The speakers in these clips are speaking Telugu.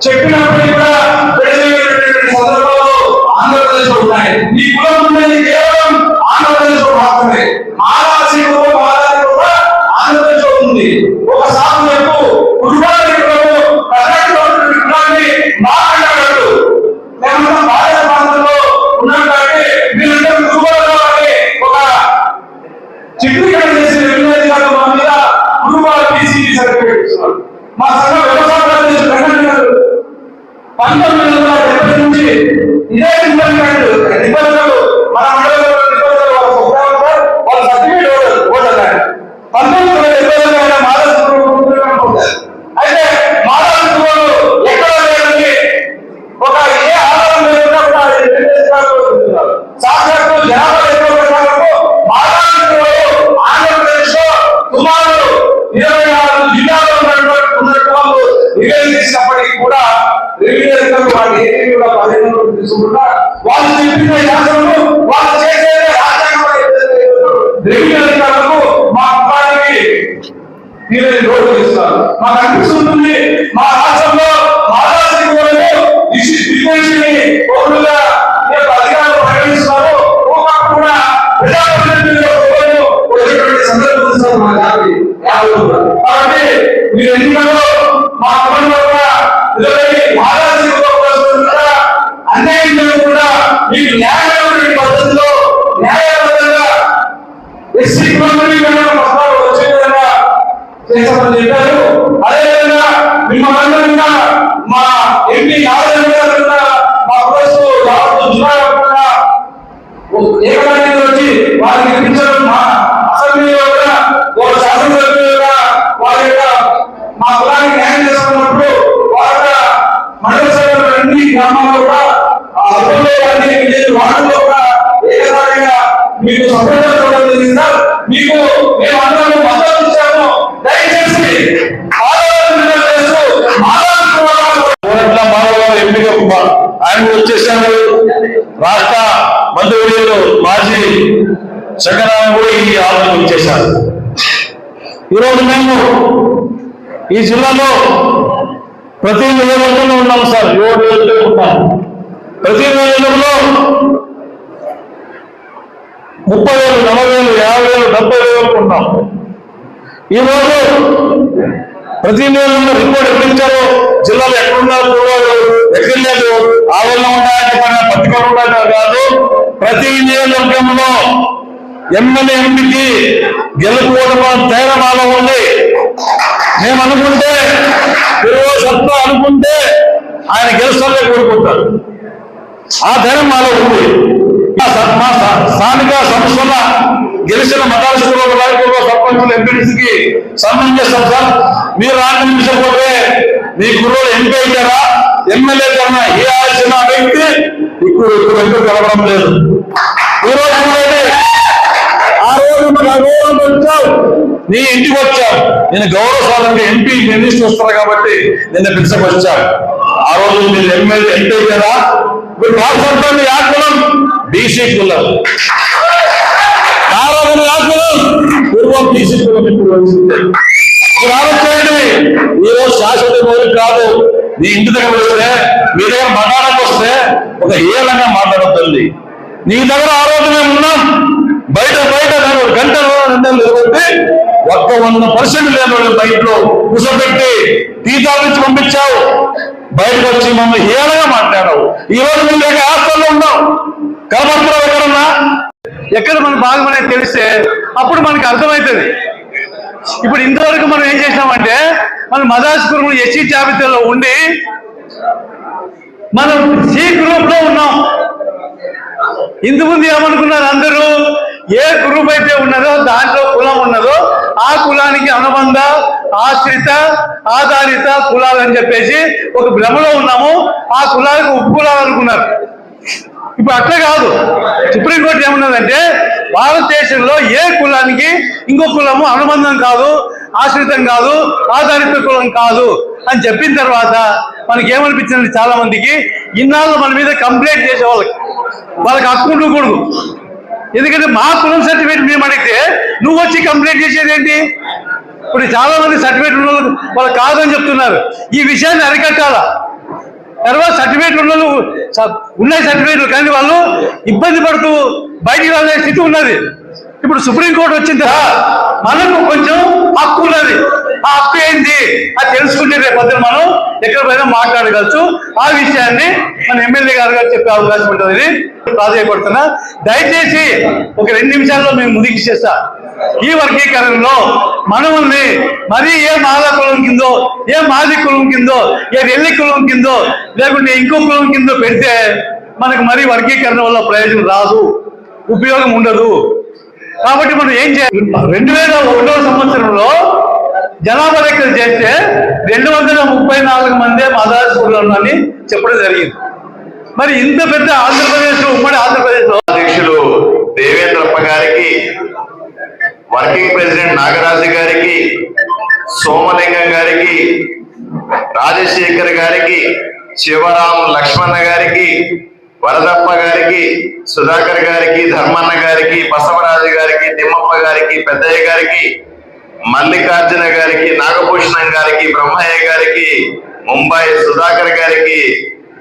చెప్పినప్పుడు కూడా సందర్భాలు ఆంధ్రప్రదేశ్ లో ఉన్నాయి. ఈ కులం ఉన్నది కేవలం ఆంధ్రప్రదేశ్ లో మాత్రమే. మాలాసి కూడా ఆంధ్రప్రదేశ్ లో ఉంది. ఒక సాగు వైపు కుటుంబాన్ని కులాన్ని మాట్లాడగలరు. లేకపోతే భారత ప్రాంతంలో ఉన్నాం కాబట్టి వీళ్ళందరూ కుటుంబాలు అని ఒక చిత్రీకరణ చేసి వినియోగ మా మీద కుటుంబాల పీసీబీ సర్టిఫికేట్ ఇస్తున్నారు. మా సంఘం వ్యవసాయ 1970 నుంచి ఇదే నిబంధనలు మన మండలంలో నిబంధనలు వాళ్ళ సర్టిఫికేట్ ఓటర్ 1970 మాదాసు అయితే మాదాసు ఎక్కడ లేదని ఒక ఏ ఆధారం లేకుండా సాక్షాత్తు జనాభా ఎక్కువ ప్రకారం మాదాసు ఆంధ్రప్రదేశ్ లో సుమారు 24 జిల్లాలో ఉన్నటువంటి వాళ్ళు నివేదించినప్పటికీ కూడా తీసుకుంటా వాళ్ళు చెప్పిన శాసనము వాళ్ళు చేసే రాజ్యాంగంలో మా కుటుంబానికి తీరని రోడ్డు ఇస్తారు. మాకు అనిపిస్తుంది మా రాష్ట్రంలో అధికారులు ప్రకటిస్తున్నారు. కూడా ప్రజాప్రతినిధులు సందర్భం కాబట్టి మీరు ఎన్నికల్లో మా కుటుంబంలో అన్యాయం కూడా మీకు న్యాయమైన పద్ధతిలో న్యాయబద్ధంగా ఎస్సీ వచ్చే విధంగా చేస్తామని చెప్పారు. అదేవిధంగా మిమ్మల్ని మా ఎంపీ మా కోర్సు ఏకమైన వచ్చి వారికి ఇప్పించడం మా అసెంబ్లీలో కూడా ఒక శాసనసభ్యులుగా వారి యొక్క మా కులానికి న్యాయం చేసుకున్నప్పుడు వాళ్ళ మండల సభ్యులు అన్ని గ్రామాల్లో కూడా వాటిలో కూడా ఏకదారిగా మీకు సపోర్ట్ జరిగిందా మీకు మేము అందరూ మద్దతు ఇచ్చాము. దయచేసి ఆయన వచ్చేసారు. రాష్ట్ర మంత్రివర్యులు మాజీ శంకరరావు కూడా ఈ ఆలోచన వచ్చేశారు. ఈరోజు మేము ఈ జిల్లాలో ప్రతి నియోజకవర్గంలో ఉన్నాం సార్. 7 నియోజకవర్గాలు ఉంటాం. ప్రతి నియోజకవర్గంలో 30,000, 40,000, 50,000, 70,000 ఉన్నాం. ఈరోజు ప్రతి నియోజకవర్గంలో రిపోర్ట్ ఎప్పుడు ఇచ్చారో జిల్లాలో ఎక్కడున్నారు ఎక్కడ లేదు ఆ వల్ల ఉండాలంటే పట్టుకొని ఉండాలి కాదు. ప్రతి నియోజకవర్గంలో ఎమ్మెల్యే ఎంపీకి గెలుపుకోవడం తేడా మాలో ఉంది. మేము అనుకుంటే సత్తా అనుకుంటే ఆయన గెలుస్తానే కోరుకుంటారు. ఆ ధైర్యం మాలో ఉంది. మా స్థానిక సంస్థల గెలిచిన మతాల సర్పంచులు ఎంపీడీసీకి సన్మానం చేస్తాం సార్. మీరు ఆనందించకపోతే మీ కుర్రోలు ఎంపీ అయితారా ఎమ్మెల్యే కన్నా ఏ ఆలోచన వ్యక్తి ఇప్పుడు వెంటనే కలవడం లేదు. ఈరోజు ఆ రోజు వచ్చావు నీ ఇంటికి వచ్చావు. నేను గౌరవ సాధనగా ఎంపీ మినిస్టర్ వస్తారు కాబట్టి నిన్న పిలిచకు వచ్చాను. ఆ రోజు మీరు ఎమ్మెల్యే ఎంపీ కదా. మీరు రాష్ట్రంలో ఆ కులం బీసీ కులం, ఆ రోజు ఆ కులం పూర్వం బీసీ కులం ఇప్పుడు వచ్చింది. మీరు ఆలోచించండి. ఈ రోజు శాశ్వత మొదలు కాదు. నీ ఇంటి దగ్గర వస్తే మీ దగ్గర మాట్లాడకు వస్తే ఒక ఏలంగా మాట్లాడుతుంది. నీ దగ్గర ఆ రోజు మేము ఉన్నాం. బయట గంట నిలబెట్టి 100% లేని వాళ్ళు బయటలో కూర్చోబెట్టి టీకాలు ఇచ్చి పంపించావు. బయటకు వచ్చి మమ్మల్ని హేళనగా మాట్లాడావు. ఈ రోజు మేము లేక హాస్టల్లో ఉన్నాం. కలపడుతున్నావు ఎక్కడన్నా. ఎక్కడ మన భాగం అనేది తెలిస్తే అప్పుడు మనకు అర్థమవుతుంది. ఇప్పుడు ఇంతవరకు మనం ఏం చేసినామంటే మన మదాస్ కురుములు ఎస్సీ జాబితాలో ఉండి మనం సి గ్రూప్ లో ఉన్నాం. ఇంతకుముందు ఏమనుకున్నారు అందరూ, ఏ గ్రూప్ అయితే ఉన్నదో దాంట్లో కులం ఉన్నదో ఆ కులానికి అనుబంధ ఆశ్రిత ఆధారిత కులాలు అని చెప్పేసి ఒక భ్రమలో ఉన్నాము. ఆ కులాలకు ఉపకులాలు అనుకున్నారు. ఇప్పుడు అట్లా కాదు. సుప్రీంకోర్టు ఏమన్నదంటే భారతదేశంలో ఏ కులానికి ఇంకో కులము అనుబంధం కాదు, ఆశ్రితం కాదు, ఆధారిత కులం కాదు అని చెప్పిన తర్వాత మనకేమనిపించింది, చాలా మందికి ఇన్నాళ్ళు మన మీద కంప్లైంట్ చేసే వాళ్ళకి హక్కు ఉండకూడదు. ఎందుకంటే మా కులం సర్టిఫికేట్ మేము అడిగితే నువ్వు వచ్చి కంప్లైంట్ చేసేది ఏంటి? ఇప్పుడు చాలా మంది సర్టిఫికేట్ ఉన్న వాళ్ళు కాదని చెప్తున్నారు. ఈ విషయాన్ని అరికట్టాలా. తర్వాత సర్టిఫికేట్లు ఉన్న ఉన్నాయి సర్టిఫికేట్లు, కానీ వాళ్ళు ఇబ్బంది పడుతూ బయటికి వెళ్ళే స్థితి ఉన్నది. ఇప్పుడు సుప్రీంకోర్టు వచ్చింది కదా, మనకు కొంచెం హక్కు ఉన్నది. ఆ హక్కు ఏంటి అది తెలుసుకుంటే రేపొద్దున మనం ఎక్కడ పోయినా మాట్లాడగలచ్చు. ఆ విషయాన్ని మన ఎమ్మెల్యే గారు చెప్పే అవకాశం ఉంటుంది. ప్రాధాన్యపడుతున్నా, దయచేసి ఒక 2 నిమిషాల్లో మేము ముగిచేస్తా. ఈ వర్గీకరణలో మనల్ని మరీ ఏ మాలా కులం కిందో, ఏ మాది కులం కిందో, ఏ రెల్లి కులం కిందో, లేకుంటే ఇంకో కులం కిందో పెడితే మనకు మరీ వర్గీకరణ వల్ల ప్రయోజనం రాదు, ఉపయోగం ఉండదు. కాబట్టి మనం ఏం చేయాలి? 2001వ సంవత్సరంలో జనాభా లెక్కలు చేస్తే 234 మందే మాదాసులు అని చెప్పడం జరిగింది. మరి ఇంత పెద్ద ఆంధ్రప్రదేశ్, ఉమ్మడి ఆంధ్రప్రదేశ్ లో అధ్యక్షులు దేవేంద్రప్ప గారికి, వర్కింగ్ ప్రెసిడెంట్ నాగరాజు గారికి, సోమలింగం గారికి, రాజశేఖర్ గారికి, శివరాం లక్ష్మణ గారికి, వరదప్ప గారికి, సుధాకర్ గారికి, ధర్మన్న గారికి, బసవరాజు గారికి, తిమ్మప్ప గారికి, పెద్దయ్య గారికి, మల్లికార్జున గారికి, నాగభూషణం గారికి, బ్రహ్మయ్య గారికి, ముంబై సుధాకర్ గారికి,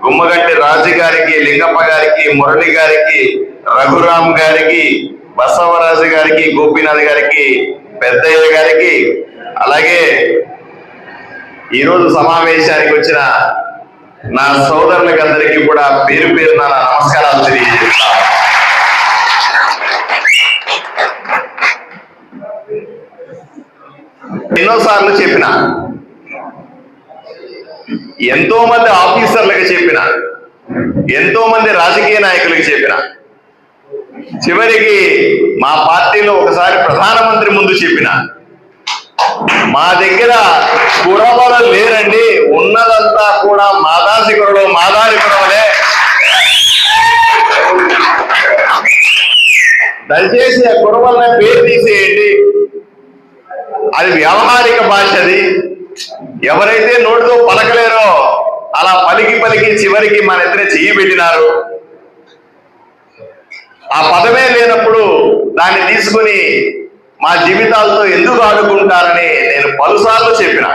గుమ్మగంటి రాజు గారికి, లింగప్ప గారికి, మురళి గారికి, రఘురాం గారికి, బసవరాజు గారికి, గోపీనాథ్ గారికి, పెద్దయ్య గారికి, అలాగే ఈరోజు సమావేశానికి వచ్చిన నా సోదరులకు అందరికీ కూడా పేరు పేరున నా నమస్కారాలు తెలియజేస్తా. ఎన్నోసార్లు చెప్పిన, ఎంతో మంది ఆఫీసర్లకు చెప్పిన, ఎంతో మంది రాజకీయ నాయకులకు చెప్పిన, చివరికి మా పార్టీలో ఒకసారి ప్రధానమంత్రి ముందు చెప్పిన, మా దగ్గర కురవలు లేరండి, ఉన్నదంతా కూడా మాదాసికురలు, మాదారి కురవలే, దయచేసి ఆ కురవలనే పేరు తీసేయండి, అది వ్యవహారిక భాష, అది ఎవరైతే నోటితో పలకలేరో అలా పలికి పలికి చివరికి మన ఎదురే చెయ్యి పెట్టినారు. ఆ పదమే లేనప్పుడు దాన్ని తీసుకుని మా జీవితాలతో ఎందుకు ఆడుకుంటారని నేను పలుసార్లు చెప్పిన.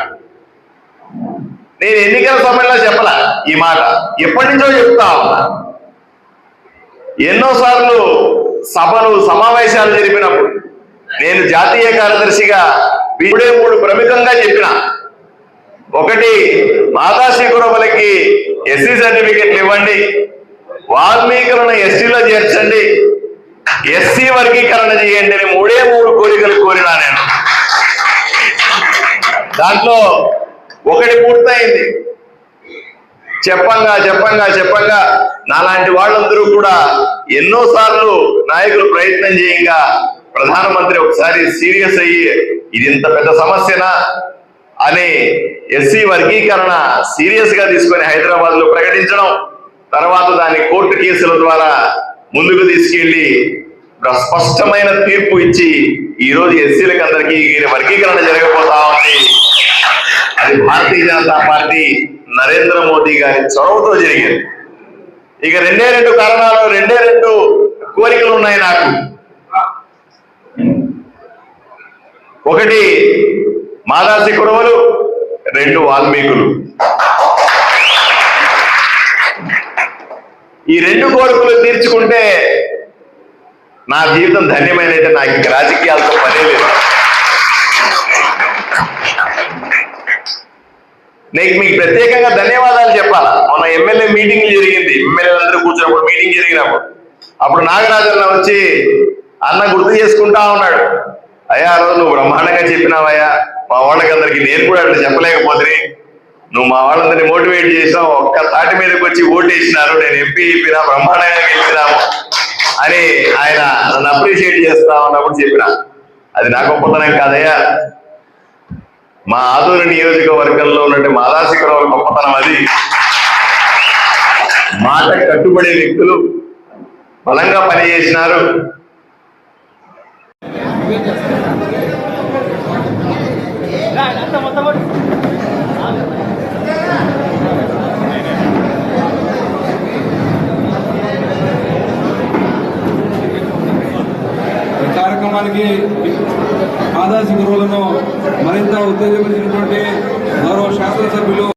నేను ఎన్నికల సమయంలో చెప్పలా ఈ మాట, ఎప్పటి నుంచో చెప్తా ఉన్నా. ఎన్నోసార్లు సభలు సమావేశాలు జరిపినప్పుడు నేను జాతీయ కార్యదర్శిగా 3 ప్రముఖంగా చెప్పిన. ఒకటి, మాదాసి కురవలకి ఎస్సీ సర్టిఫికెట్లు ఇవ్వండి, వాల్మీకులను ఎస్టీలో చేర్చండి, ఎస్సీ వర్గీకరణ చేయండి అని 3 కోరికలు కోరినా నేను. దాంట్లో ఒకటి పూర్తయింది. చెప్పంగా నాలాంటి వాళ్ళందరూ కూడా ఎన్నోసార్లు నాయకులు ప్రయత్నం చేయంగా ప్రధానమంత్రి ఒకసారి సీరియస్ అయ్యి ఇది ఇంత పెద్ద సమస్యనా అని ఎస్సీ వర్గీకరణ సీరియస్ గా తీసుకొని హైదరాబాద్ లో ప్రకటించడం, తర్వాత దాన్ని కోర్టు కేసుల ద్వారా ముందుకు తీసుకెళ్లి స్పష్టమైన తీర్పు ఇచ్చి ఈ రోజు ఎస్సీలకు అందరికీ వర్గీకరణ జరగబోతా ఉంది. అది భారతీయ జనతా పార్టీ నరేంద్ర మోదీ గారి చొరవతో జరిగింది. ఇక 2 కారణాలు, 2 కోరికలు ఉన్నాయి నాకు. ఒకటి మాదాసి కురవలు, 2 వాల్మీకులు. ఈ 2 కోరికలు తీర్చుకుంటే నా జీవితం ధన్యమైనట్టే. నాకు ఇక రాజకీయాలతో పనే లేదు. నేను మీకు ప్రత్యేకంగా ధన్యవాదాలు చెప్పాలా. మొన్న ఎమ్మెల్యే మీటింగ్ జరిగింది, ఎమ్మెల్యేలందరూ కూర్చున్నప్పుడు మీటింగ్ జరిగినప్పుడు అప్పుడు నాగరాజన్న వచ్చి అన్న గుర్తు చేసుకుంటా ఉన్నాడు, అయ్యా ఆ రోజు నువ్వు బ్రహ్మాండంగా చెప్పినావయ్యా, మా వాళ్ళకందరికి నేను కూడా అట్లా చెప్పలేకపోతే, నువ్వు మా వాళ్ళందరినీ మోటివేట్ చేసినావు, ఒక్క తాటి మీదకి వచ్చి ఓటేసినారు, నేను ఎంపీ అయిపోయినా, బ్రహ్మాండంగా గెలిచినాము అని ఆయన నన్ను అప్రిషియేట్ చేస్తా ఉన్నప్పుడు చెప్పిన. అది నా గొప్పతనం కాదయ్యా, మా ఆదూరు నియోజకవర్గంలో ఉన్నట్టు మాదాసి కురవల గొప్పతనం. అది మాట కట్టుబడే వ్యక్తులు బలంగా పనిచేసినారు. ఇంకా కార్యక్రమానికి ఆదర్శ గురువులను మరింత ఉత్తేజపరిచినటువంటి గౌరవ శాసనసభ్యులు